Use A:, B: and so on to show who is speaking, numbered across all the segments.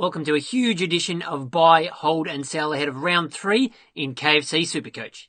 A: Welcome to a huge edition of Buy, Hold and Sell ahead of round 3 in KFC SuperCoach.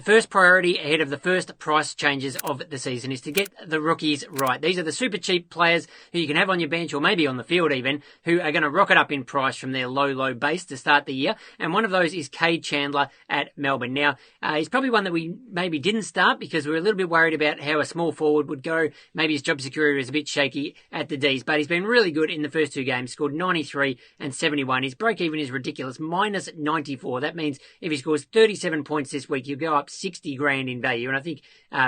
A: First priority ahead of the first price changes of the season is to get the rookies right. These are the super cheap players who you can have on your bench or maybe on the field even, who are going to rocket up in price from their low base to start the year. And one of those is Cade Chandler at Melbourne. Now, he's probably one that we maybe didn't start because we were a little bit worried about how a small forward would go. Maybe his job security was a bit shaky at the Ds, but he's been really good in the first two games, scored 93 and 71. His break even is ridiculous, minus 94. That means if he scores 37 points this week, he'll go up 60 grand in value. And I think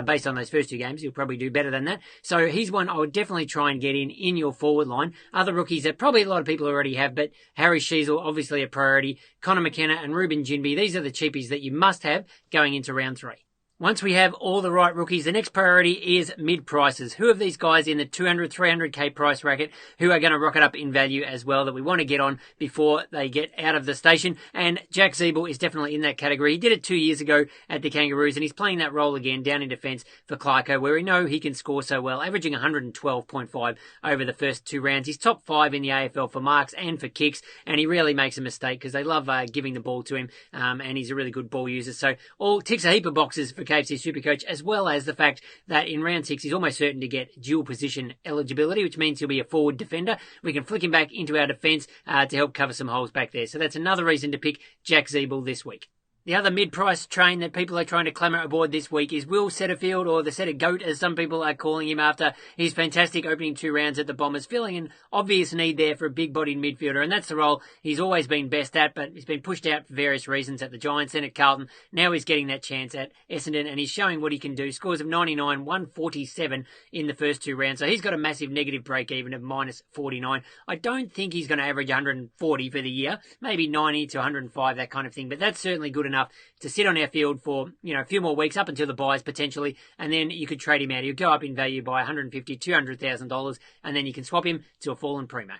A: based on those first two games, he'll probably do better than that. So he's one I would definitely try and get in your forward line. Other rookies that probably a lot of people already have, but Harry Sheezel, obviously a priority. Connor McKenna and Ruben Jinby, these are the cheapies that you must have going into round 3. Once we have all the right rookies, the next priority is mid-prices. Who of these guys in the 200, 300k price bracket who are going to rocket up in value as well that we want to get on before they get out of the station? And Jack Ziebell is definitely in that category. He did it 2 years ago at the Kangaroos, and he's playing that role again down in defence for Clarko, where we know he can score so well, averaging 112.5 over the first 2 rounds. He's top 5 in the AFL for marks and for kicks, and he rarely makes a mistake because they love giving the ball to him, and he's a really good ball user. So all ticks a heap of boxes for KFC SuperCoach, as well as the fact that in round 6 he's almost certain to get dual position eligibility, which means he'll be a forward defender. We can flick him back into our defence to help cover some holes back there. So that's another reason to pick Jack Ziebell this week. The other mid-price train that people are trying to clamour aboard this week is Will Setterfield, or the Setter Goat, as some people are calling him after his fantastic opening 2 rounds at the Bombers, filling an obvious need there for a big-bodied midfielder, and that's the role he's always been best at, but he's been pushed out for various reasons at the Giants and at Carlton. Now he's getting that chance at Essendon, and he's showing what he can do. Scores of 99, 147 in the first 2 rounds, so he's got a massive negative break-even of minus 49. I don't think he's going to average 140 for the year, maybe 90 to 105, that kind of thing, but that's certainly good enough to sit on our field for, a few more weeks up until the buys potentially, and then you could trade him out. He'll go up in value by $150,000, $200,000, and then you can swap him to a fallen primo.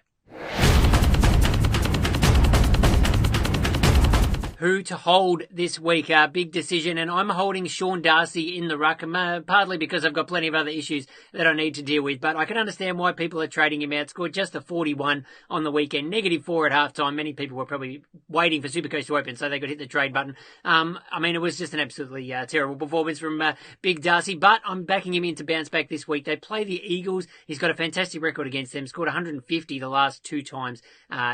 A: Who to hold this week? Big decision, and I'm holding Sean Darcy in the ruck, partly because I've got plenty of other issues that I need to deal with, but I can understand why people are trading him out. Scored just a 41 on the weekend, -4 at halftime. Many people were probably waiting for SuperCoach to open so they could hit the trade button. It was just an absolutely terrible performance from Big Darcy, but I'm backing him in to bounce back this week. They play the Eagles. He's got a fantastic record against them, scored 150 the last 2 times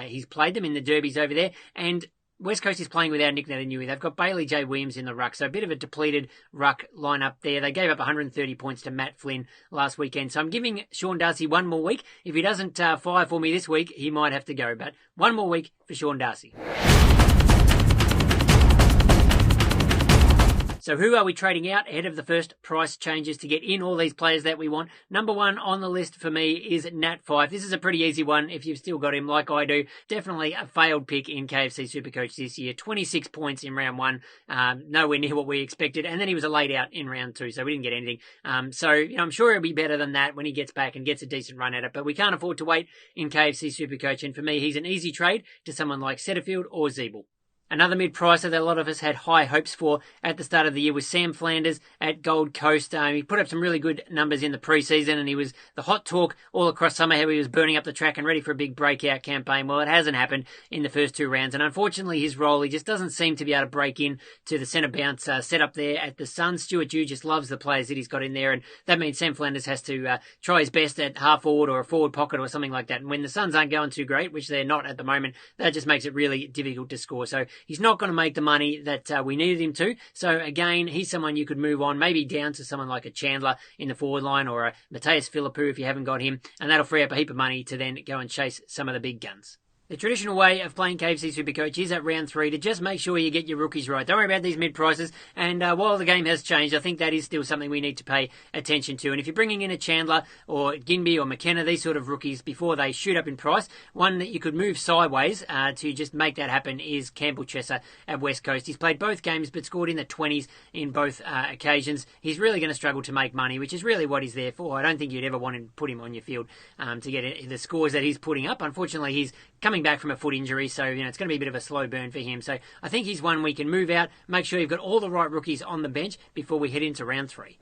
A: he's played them in the derbies over there, and West Coast is playing without Nick Natanui. They've got Bailey J. Williams in the ruck, so a bit of a depleted ruck lineup there. They gave up 130 points to Matt Flynn last weekend, so I'm giving Sean Darcy one more week. If he doesn't fire for me this week, he might have to go, but one more week for Sean Darcy. So who are we trading out ahead of the first price changes to get in all these players that we want? Number 1 on the list for me is Nat Fyfe. This is a pretty easy one if you've still got him like I do. Definitely a failed pick in KFC SuperCoach this year. 26 points in round 1. Nowhere near what we expected. And then he was a laid out in round 2, so we didn't get anything. I'm sure he'll be better than that when he gets back and gets a decent run at it. But we can't afford to wait in KFC SuperCoach. And for me, he's an easy trade to someone like Setterfield or Ziebell. Another mid-pricer that a lot of us had high hopes for at the start of the year was Sam Flanders at Gold Coast. He put up some really good numbers in the preseason, and he was the hot talk all across summer, how he was burning up the track and ready for a big breakout campaign. Well, it hasn't happened in the first 2 rounds, and unfortunately his role, he just doesn't seem to be able to break in to the centre bounce set up there at the Suns. Stuart Dew just loves the players that he's got in there, and that means Sam Flanders has to try his best at half forward or a forward pocket or something like that. And when the Suns aren't going too great, which they're not at the moment, that just makes it really difficult to score. So he's not going to make the money that we needed him to. So again, he's someone you could move on, maybe down to someone like a Chandler in the forward line or a Mateus Philippou if you haven't got him, and that'll free up a heap of money to then go and chase some of the big guns. The traditional way of playing KFC SuperCoach is at round 3 to just make sure you get your rookies right. Don't worry about these mid-prices. And while the game has changed, I think that is still something we need to pay attention to. And if you're bringing in a Chandler or Ginby or McKenna, these sort of rookies, before they shoot up in price, one that you could move sideways to just make that happen is Campbell Chesser at West Coast. He's played both games but scored in the 20s in both occasions. He's really going to struggle to make money, which is really what he's there for. I don't think you'd ever want to put him on your field to get the scores that he's putting up. Unfortunately, he's coming back from a foot injury, so it's going to be a bit of a slow burn for him. So I think he's one we can move out. Make sure you've got all the right rookies on the bench before we head into round 3.